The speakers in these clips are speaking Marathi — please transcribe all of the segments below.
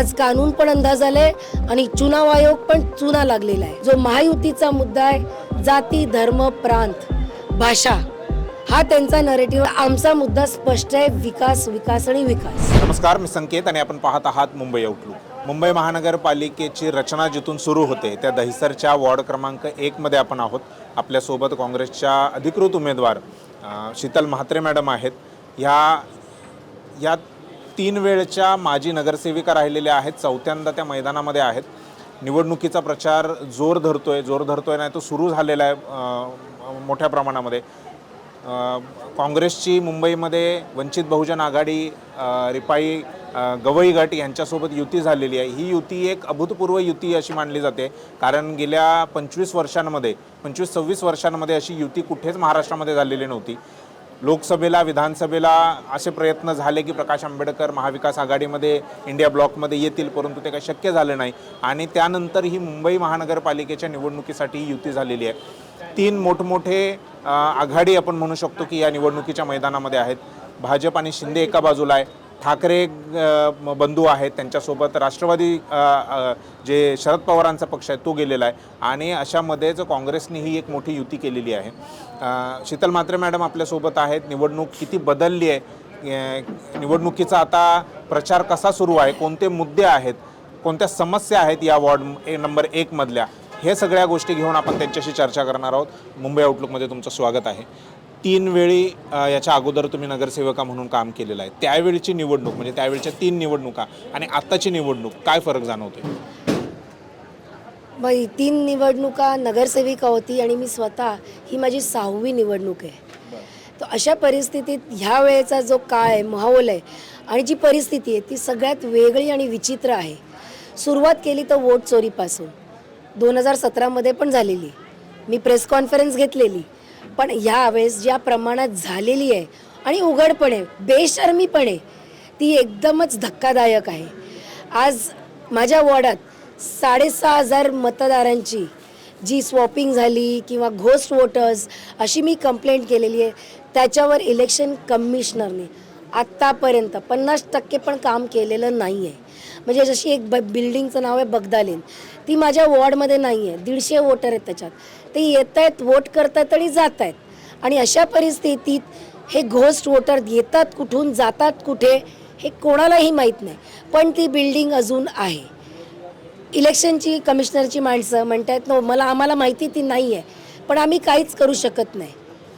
आज कानून पण अंदाज आलाय आणि चुनाव आयोग पण चुना लागलेला आहे। जो महायुतीचा मुद्दा आहे, जाती धर्म प्रांत भाषा, हा त्यांचा नरेटिव्ह। आमचा मुद्दा स्पष्ट आहे, विकास विकास आणि विकास। नमस्कार, मी संकेत आणि आपण पाहत आहात मुंबई आउटलुक। मुंबई महानगरपालिकेची रचना जिथून सुरू होते त्या दहिसरच्या वॉर्ड क्रमांक 1 मध्ये आपण आहोत। आपल्यासोबत काँग्रेसच्या अधिकृत उमेदवार शीतल म्हात्रे मॅडम आहेत। या 3 वेळच्या माजी नगरसेविका राहिलेल्या आहेत, चौथ्यांदा त्या मैदानामध्ये आहेत। निवडणुकीचा प्रचार जोर धरतोय नाही तो सुरू झालेला आहे मोठ्या प्रमाणामध्ये। काँग्रेसची मुंबईमध्ये वंचित बहुजन आघाडी, रिपाई गवई गट यांच्यासोबत युती झालेली आहे। ही युती एक अभूतपूर्व युती अशी मानली जाते, कारण गेल्या 25-26 वर्षांमध्ये अशी युती कुठेच महाराष्ट्रामध्ये झालेली नव्हती। लोकसभेला विधानसभेला असे प्रयत्न झाले की प्रकाश आंबेडकर महाविकास आघाडीमध्ये इंडिया ब्लॉकमध्ये येतील, परंतु ते काही शक्य झाले नाही। आणि त्यानंतर ही मुंबई महानगरपालिकेच्या निवडणुकीसाठी ही युती झालेली आहे। 3 मोठमोठे आघाडी आपण म्हणू शकतो की या निवडणुकीच्या मैदानामध्ये आहेत। भाजप आणि शिंदे एका बाजूला आहे, ठाकरे बंधू आहेत, त्यांच्यासोबत राष्ट्रवादी जे शरद पवारांचा पक्ष आहे तो गेलेला आहे। आणि अशामध्येच काँग्रेसने ही एक मोठी युती केलेली आहे। शीतल म्हात्रे मॅडम आपल्यासोबत आहेत। निवडणूक किती बदलली आहे, निवडणुकीचा आता प्रचार कसा सुरू आहे, कोणते मुद्दे आहेत, कोणत्या समस्या आहेत या वॉर्ड नंबर 1 मधल्या, हे सगळ्या गोष्टी घेऊन आपण त्यांच्याशी चर्चा करणार आहोत। मुंबई आउटलुकमध्ये तुमचं स्वागत आहे। 3 वेळी याच्या अगोदर तुम्ही नगरसेवका म्हणून काम केलेलं आहे। त्यावेळीची निवडणूक म्हणजे त्यावेळच्या 3 निवडणुका आणि आत्ताची निवडणूक काय फरक जाणवतोय? बाई 3 निवडणुका नगरसेविका होती आणि मी स्वतः ही माझी 6वी निवडणूक आहे। तर अशा परिस्थितीत ह्या वेळेचा जो काळ आहे, माहोल आहे आणि जी परिस्थिती आहे ती सगळ्यात वेगळी आणि विचित्र आहे। सुरुवात केली तर वोट चोरीपासून 2017 पण झालेली, मी प्रेस कॉन्फरन्स घेतलेली, पण यावेळेस ज्या प्रमाणात झालेली आहे आणि उघडपणे बेशर्मीपणे ती एकदमच धक्कादायक आहे। आज माझ्या वॉर्डात 6,500 मतदारांची जी स्वॉपिंग झाली किंवा घोस्ट वोटर्स अशी मी कंप्लेंट केलेली आहे। त्याच्यावर इलेक्शन कमिशनरने आत्तापर्यंत 50% पण काम केलेलं नाही आहे। म्हणजे जशी एक बिल्डिंगचं नाव आहे बगदालेन, ती माझ्या वॉर्डमध्ये नाही आहे। 150 वोटर आहेत त्याच्यात, ते येत आहेत, वोट करतात आणि जात आहेत। आणि अशा परिस्थितीत हे घोस्ट वोटर येतात कुठून, जातात कुठे हे कोणालाही माहीत नाही, पण ती बिल्डिंग अजून आहे। इलेक्शनची कमिशनरची माणसं म्हणतात नो, आम्हाला माहिती ती नाही आहे, पण आम्ही काहीच करू शकत नाही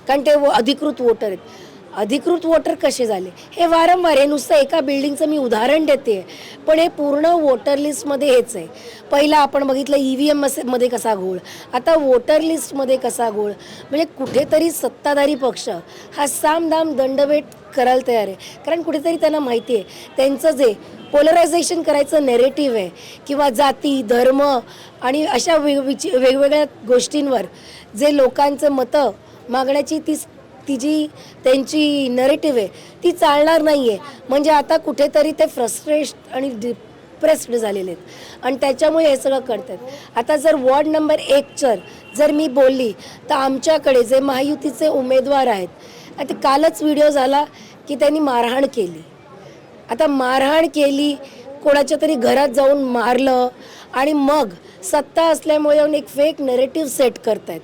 कारण ते अधिकृत वोटर आहेत। अधिकृत वोटर कसे झाले हे वारंवार, हे नुसतं एका बिल्डिंगचं मी उदाहरण देते, पण हे पूर्ण वोटर लिस्टमध्ये हेच आहे। पहिला आपण बघितलं EVM मध्ये कसा घोळ, आता वोटर लिस्टमध्ये कसा घोळ। म्हणजे कुठेतरी सत्ताधारी पक्ष हा सामदाम दंडभेट करायला तयार आहे, कारण कुठेतरी त्यांना माहिती आहे त्यांचं जे पोलरायझेशन करायचं नेरेटिव्ह आहे किंवा जाती धर्म आणि अशा वेगवेगळ्या गोष्टींवर जे लोकांचं मतं मागण्याची ती जी त्यांची नरेटिव्ह आहे ती चालणार नाही आहे। म्हणजे आता कुठेतरी ते फ्रस्ट्रेट आणि डिप्रेस्ड झालेले आहेत आणि त्याच्यामुळे हे सगळं करतात। आता जर वॉर्ड नंबर 1 जर मी बोलली तर आमच्याकडे जे महायुतीचे उमेदवार आहेत, आता कालच व्हिडिओ झाला की त्यांनी मारहाण केली। आता मारहाण केली, कोणाच्या तरी घरात जाऊन मारलं आणि मग सत्ता असल्यामुळे येऊन एक फेक नरेटिव्ह सेट करतायत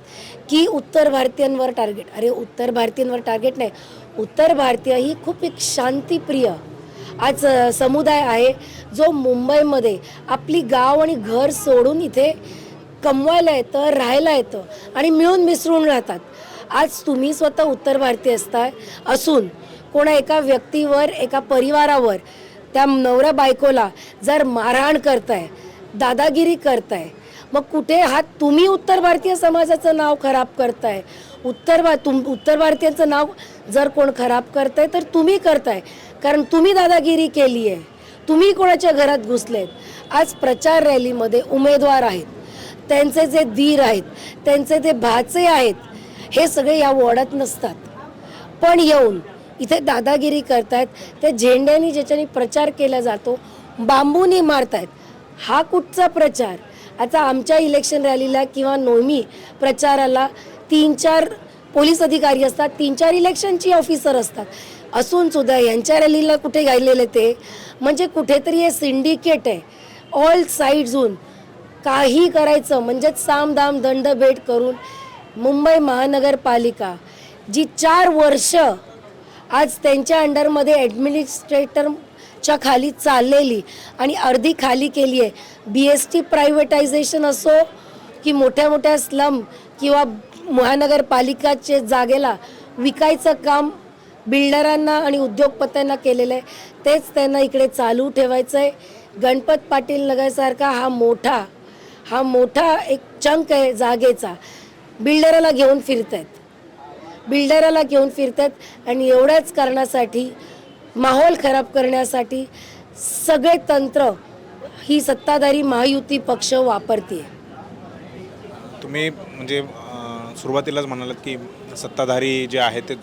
की उत्तर भारतीयांवर टार्गेट। अरे उत्तर भारतीयांवर टार्गेट नाही, उत्तर भारतीय ही खूप एक शांतिप्रिय आज समुदाय आहे जो मुंबईमध्ये आपली गाव आणि घर सोडून इथे कमवायला येतं, राहायला येतं आणि मिळून मिसळून राहतात। आज तुम्ही स्वतः उत्तर भारतीय असून कोणा एका व्यक्तीवर, एका परिवारावर, त्या नवऱ्या बायकोला जर मारहाण करताय, दादागिरी करताय, मग कुठे हा तुम्ही उत्तर भारतीय समाजाचं नाव खराब करताय। उत्तर भारतीयांचं नाव जर कोण खराब करताय तर तुम्ही करताय, कारण तुम्ही दादागिरी केली आहे, तुम्ही कोणाच्या घरात घुसलेत। आज प्रचार रॅलीमध्ये उमेदवार आहेत, त्यांचे जे दीर आहेत, त्यांचे जे भाचे आहेत, हे सगळे या वॉर्डात नसतात, पण येऊन इथे दादागिरी करतायत। ते झेंड्यानी ज्याच्यानी प्रचार केला जातो बांबूनी मारतायत। हा कुठचा प्रचार? आता आमच्या इलेक्शन रॅलीला किंवा नोमी प्रचाराला 3-4 पोलीस अधिकारी असतात, 3-4 इलेक्शनची ऑफिसर असतात, असून सुद्धा यांच्या रॅलीला कुठे गायलेले ते म्हणजे कुठेतरी हे सिंडिकेट आहे. ऑल साईड्सहून काही करायचं म्हणजेच सामदाम दंडभेट करून मुंबई महानगरपालिका जी 4 वर्ष आज त्यांच्या अंडरमध्ये ॲडमिनिस्ट्रेटरच्या खाली चाललेली आणि अर्धी खाली केली आहे. BST प्रायव्हेटायझेशन असो की मोठ्या मोठ्या स्लम किंवा महानगरपालिकाचे जागेला विकायचं काम बिल्डरांना आणि उद्योगपत्यांना केलेलं आहे, तेच त्यांना इकडे चालू ठेवायचं आहे. गणपत पाटील नगरसारखा हा मोठा एक चंक आहे जागेचा, बिल्डराला घेऊन फिरतायत आणि एवढ्याच कारणासाठी माहोल खराब करण्यासाठी सगळे तंत्र ही सत्ताधारी महायुती पक्ष वापरते. तुम्ही म्हणजे सुरुवातीलाच म्हणालात की सत्ताधारी जे आहेत ते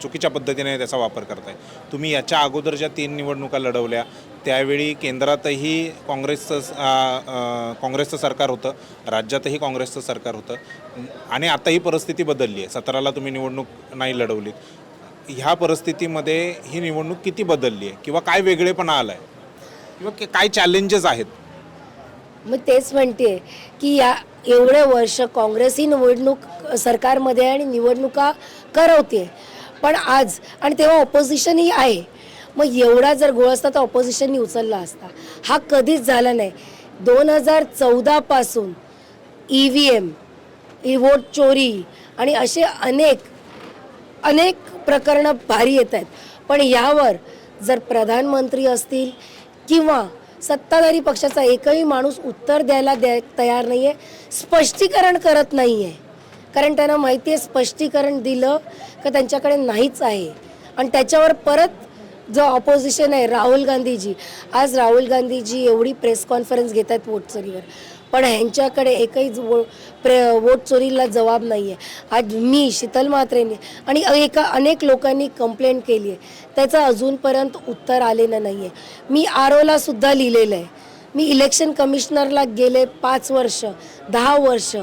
चुकीच्या पद्धतीने त्याचा वापर करताय. तुम्ही याच्या अगोदर ज्या 3 निवडणुका लढवल्या त्यावेळी केंद्रातही काँग्रेसचं सरकार होतं, राज्यातही काँग्रेसचं सरकार होतं आणि आता ही परिस्थिती बदलली आहे. 17ला तुम्ही निवडणूक नाही लढवलीत. ह्या परिस्थितीमध्ये ही निवडणूक किती बदलली आहे किंवा काय वेगळेपणा आला आहे किंवा काय चॅलेंजेस आहेत? मग तेच म्हणते की या एवढे वर्ष काँग्रेस ही निवडणूक सरकारमध्ये आणि निवडणुका करवते, पण आज आणि तेव्हा ऑपोजिशनही आहे. मग एवढा जर गोळ असता तर ऑपोजिशननी उचलला असता. हा कधीच झाला नाही. 2014 पासून EVM, वोट चोरी आणि असे अनेक प्रकरणं भारी येत आहेत. पण यावर जर प्रधानमंत्री असतील किंवा सत्ताधारी पक्षाचा एकही माणूस उत्तर द्यायला तयार नाही आहे, स्पष्टीकरण करत नाही आहे. कारण त्यांना माहिती आहे स्पष्टीकरण दिलं का त्यांच्याकडे नाहीच आहे. आणि त्याच्यावर परत जो ऑपोजिशन आहे राहुल गांधीजी एवढी प्रेस कॉन्फरन्स घेत आहेत वोट चोरीवर, पण ह्यांच्याकडे एकही वोट चोरीला जबाब नाही आहे. आज मी शीतल म्हात्रेंनी आणि अनेक लोकांनी कंप्लेंट केली आहे, त्याचं अजूनपर्यंत उत्तर आलेलं नाही आहे. मी ROला सुद्धा लिहिलेलं आहे. मी इलेक्शन कमिशनरला गेले 5 वर्ष 10 वर्ष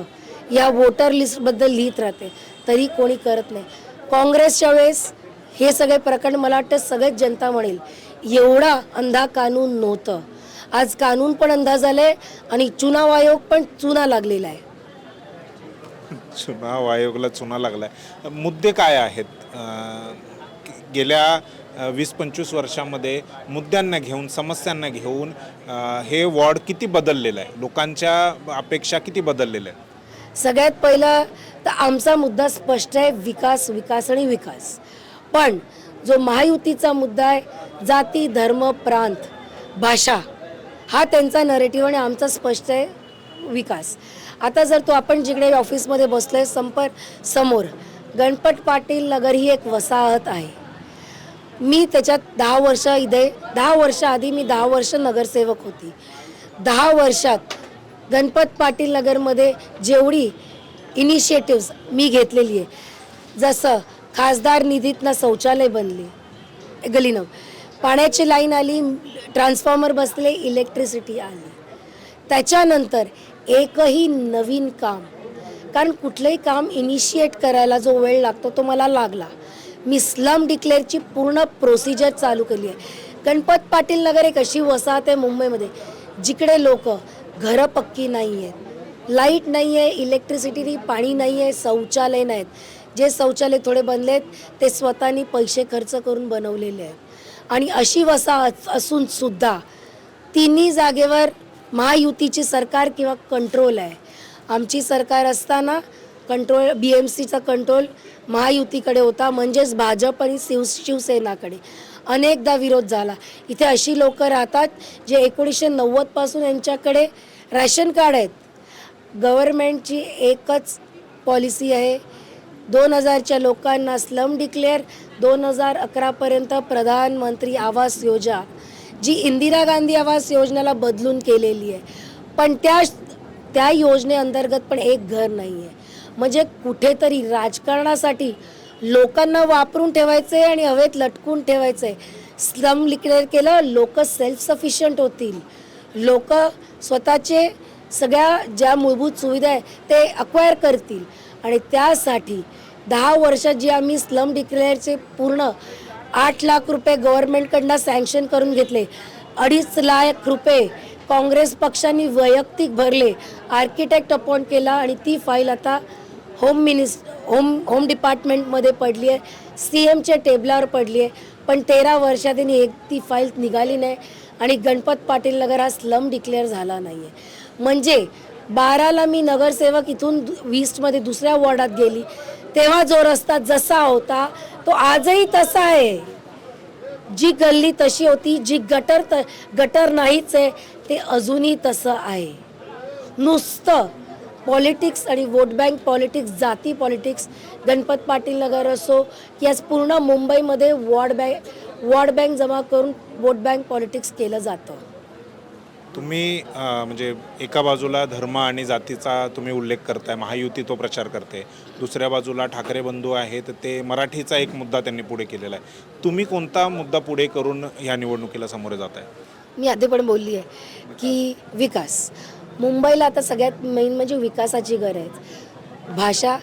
या वोटर लिस्टबद्दल लिहित राहते, तरी कोणी करत नाही. काँग्रेसच्या वेळेस हे सगळे प्रकरण मला वाटतं सगळेच जनता म्हणेल एवढा अंधा कानून नव्हतं. आज कानून पण अंधा झालाय आणि चुनाव आयोग पण चुना लागलेला आहे. चुनाव आयोगाला चुना लागलाय. मुद्दे काय आहेत? गेल्या 20-25 वर्षामध्ये मुद्द्यांना घेऊन समस्यांना घेऊन हे वॉर्ड किती बदललेलं आहे, लोकांच्या अपेक्षा किती बदललेल्या आहेत? सगळ्यात पहिला तर आमचा मुद्दा स्पष्ट आहे, विकास आणि विकास. पण जो महायुतीचा मुद्दा आहे जाती धर्म प्रांत भाषा हा त्यांचा नरेटिव्ह आणि आमचा स्पष्ट आहे विकास. आता जर आपण जिकडे ऑफिसमध्ये बसलोय समोर गणपत पाटील नगर ही एक वसाहत आहे. मी त्याच्यात 10 वर्ष आधी मी 10 वर्ष नगरसेवक होती. 10 वर्षात गणपत पाटील नगरमध्ये जेवढी इनिशिएटिव्स मी घेतलेली आहे, जसं खासदार निधीतनं शौचालय बनले, गलीनं पाण्याची लाईन आली, ट्रान्सफॉर्मर बसले, इलेक्ट्रिसिटी आली. त्याच्यानंतर एकही नवीन काम, कारण कुठलंही काम इनिशिएट करायला जो वेळ लागतो तो मला लागला. मी स्लम डिक्लेअरची पूर्ण प्रोसिजर चालू केली आहे. गणपत पाटील नगर एक अशी वसाहत आहे मुंबईमध्ये जिकडे लोक घरं पक्की नाही आहेत, लाईट नाही आहे, इलेक्ट्रिसिटी नाही, पाणी नाही आहे, शौचालय नाहीत. जे शौचालय थोडे बनलेत ते स्वतःनी पैसे खर्च करून बनवलेले आहेत. आणि अशी वसाहत असून सुद्धा तिन्ही जागेवर महायुतीची सरकार किंवा कंट्रोल आहे. आमची सरकार असताना कंट्रोल BMCचा कंट्रोल महायुतीकडे होता, म्हणजेच भाजप आणि शिवसेनाकडे. अनेकदा विरोध झाला. इथे अशी लोक राहतात जे 1990 पासून यांच्याकडे रॅशन कार्ड आहेत. गव्हर्नमेंटची एकच पॉलिसी आहे, 2000च्या लोकांना स्लम डिक्लेअर, 2011 पर्यंत प्रधानमंत्री आवास योजना जी इंदिरा गांधी आवास योजनेला बदलून केलेली आहे, पण त्या योजनेअंतर्गत पण एक घर नाही आहे. म्हणजे कुठेतरी राजकारणासाठी लोकांना वापरून ठेवायचं आहे आणि हवेत लटकून ठेवायचं आहे. स्लम डिक्लेअर केलं, लोक सेल्फ सफिशियंट होतील, लोक स्वतःचे सगळ्या ज्या मूलभूत सुविधा आहे ते अक्वायर करतील आणि त्यासाठी 10 वर्षात जे आम्ही स्लम डिक्लेअरचे पूर्ण 8 लाख रुपये गव्हर्नमेंटकडनं सँक्शन करून घेतले, 2.5 लाख रुपये काँग्रेस पक्षाने वैयक्तिक भरले, आर्किटेक्ट अपॉइंट केला आणि ती फाईल आता होम डिपार्टमेंटमध्ये पडली आहे, CMच्या टेबलावर पडली आहे. पण 13 वर्षात त्यांनी एक ती फाईल निघाली नाही आणि गणपत पाटील नगर हा स्लम डिक्लेअर झाला नाही आहे. म्हणजे 12ला मी नगरसेवक इथून ईस्टमध्ये दुसऱ्या वॉर्डात गेली तेव्हा जो रस्ता जसा होता तो आजही तसा आहे. जी गल्ली तशी होती, जी गटर नाहीच आहे ते अजूनही तसं आहे. नुसतं पॉलिटिक्स आणि वोट बँक पॉलिटिक्स, जाती पॉलिटिक्स, गणपत पाटील नगर असो की आज पूर्ण मुंबईमध्ये वॉर्ड बँक जमा करून वोट बँक पॉलिटिक्स केलं जातं. तुम्ही म्हणजे एका बाजूला धर्म आणि जातीचा तुम्ही उल्लेख करताय, महायुती तो प्रचार करते, दुसऱ्या बाजूला ठाकरे बंधू आहेत ते मराठीचा एक मुद्दा त्यांनी पुढे केलेला आहे. तुम्ही कोणता मुद्दा पुढे करून ह्या निवडणुकीला सामोरे जात आहे? मी आधी पण बोलली आहे की विकास. मुंबईला आता सगळ्यात मेन म्हणजे विकासाची गरज आहे. भाषा,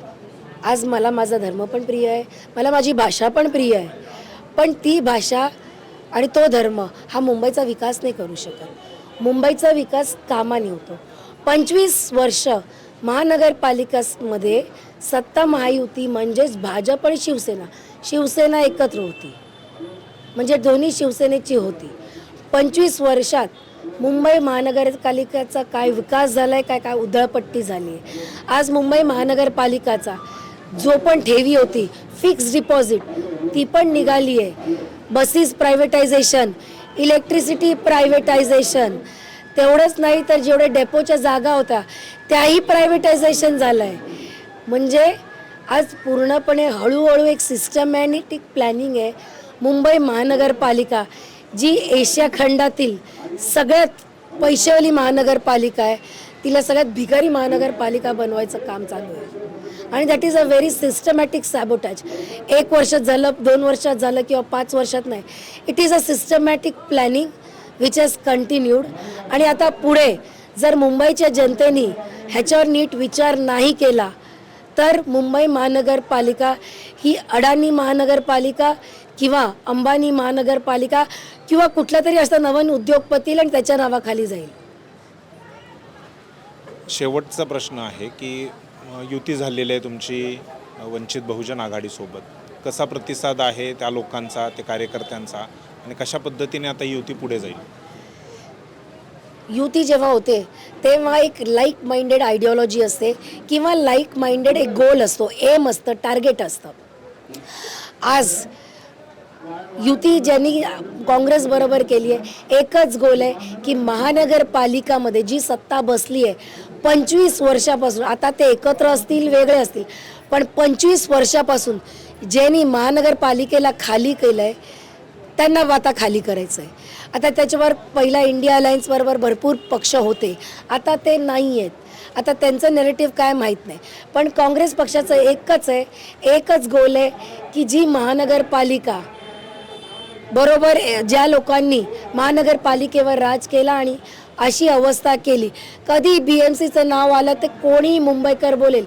आज मला माझा धर्म पण प्रिय आहे, मला माझी भाषा पण प्रिय आहे, पण ती भाषा आणि तो धर्म हा मुंबईचा विकास नाही करू शकत. मुंबईचा विकास कामाने होतो. 25 वर्ष महानगरपालिकामध्ये सत्ता महायुती म्हणजेच भाजप आणि शिवसेना एकत्र होती, म्हणजे दोन्ही शिवसेनेची होती. 25 वर्षात मुंबई महानगरपालिकेचा काय विकास झाला आहे, काय उधळपट्टी झाली आहे. आज मुंबई महानगरपालिकाचा जो पण ठेवी होती, फिक्स डिपॉझिट, ती पण निघाली आहे. बसेस प्रायव्हेटायझेशन, इलेक्ट्रिसिटी प्रायव्हेटायझेशन, तेवढंच नाही तर जेवढे डेपोच्या जागा होत्या त्याही प्रायव्हेटायझेशन झालं आहे. म्हणजे आज पूर्णपणे हळूहळू एक सिस्टमॅटिक प्लॅनिंग आहे. मुंबई महानगरपालिका जी एशिया खंडातील सगळ्यात पैशावाली महानगरपालिका आहे, तिला सगळ्यात भिकारी महानगरपालिका बनवायचं काम चालू आहे. आणि that is a very systematic sabotage. 1 वर्षात झालं, 2 वर्षात झालं किंवा 5 वर्षात नाही. It is a systematic planning which has continued. आणि आता पुढे जर मुंबईच्या जनतेने ह्याच्यावर नीट विचार नाही केला तर मुंबई महानगरपालिका ही अडाणी महानगरपालिका किंवा अंबानी महानगरपालिका किंवा कुठला तरी असा नवीन उद्योगपती आणि त्याच्या नावाखाली जाईल. शेवटचा प्रश्न आहे की युती झालेली आहे तुमची वंचित बहुजन आघाडीसोबत, कसा प्रतिसाद आहे त्या लोकांचा, त्या कार्यकर्त्यांचा, आणि कशा पद्धतीने आता युती पुढे जाईल? युती जेव्हा होते तेव्हा एक लाईक माइंडेड आयडिओलॉजी असते किंवा लाईक माइंडेड एक गोल असतो, एम असतं, टार्गेट असतं. आज युती ज्यांनी काँग्रेस बरोबर केली आहे, एकच गोल आहे की महानगरपालिकामध्ये जी सत्ता बसली आहे 25 वर्षापासून, आता ते एकत्र असतील वेगळे असतील, पण 25 वर्षापासून ज्यांनी महानगरपालिकेला खाली केलं आहे त्यांना आता खाली करायचं आहे. आता त्याच्यावर पहिला इंडिया अलायन्स बरोबर भरपूर पक्ष होते, आता ते नाही आहेत. आता त्यांचं नेरेटिव्ह काय माहीत नाही, पण काँग्रेस पक्षाचं एकच आहे, एकच गोल आहे की जी महानगरपालिका बरोबर ज्या लोकांनी महानगरपालिकेवर राज केला आणि अशी अवस्था केली, कधी BMCचं नाव आलं तर कोणी मुंबईकर बोलेल,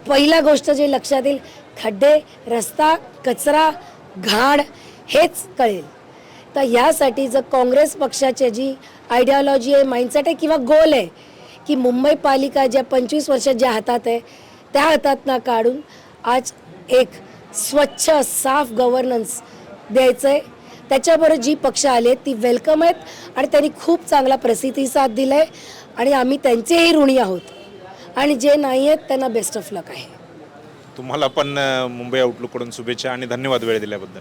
पहिला गोष्ट जे लक्षात येईल खड्डे, रस्ता, कचरा, घाण हेच कळेल. तर यासाठी जर काँग्रेस पक्षाची जी आयडिओलॉजी आहे, माइंडसेट आहे किंवा गोल आहे की मुंबई पालिका ज्या 25 वर्षात ज्या हातात आहे त्या हातातनं काढून आज एक स्वच्छ साफ गव्हर्नन्स द्यायचं आहे, त्याच्याबरोबर जी पक्ष आले ती वेलकम आहेत आणि त्यांनी खूप चांगला प्रतिसाद दिला आहे आणि आम्ही त्यांचेही ऋणी आहोत आणि जे नाही आहेत त्यांना बेस्ट ऑफ लक आहे. तुम्हाला पण मुंबई आउटलुककडून शुभेच्छा आणि धन्यवाद वेळ दिल्याबद्दल.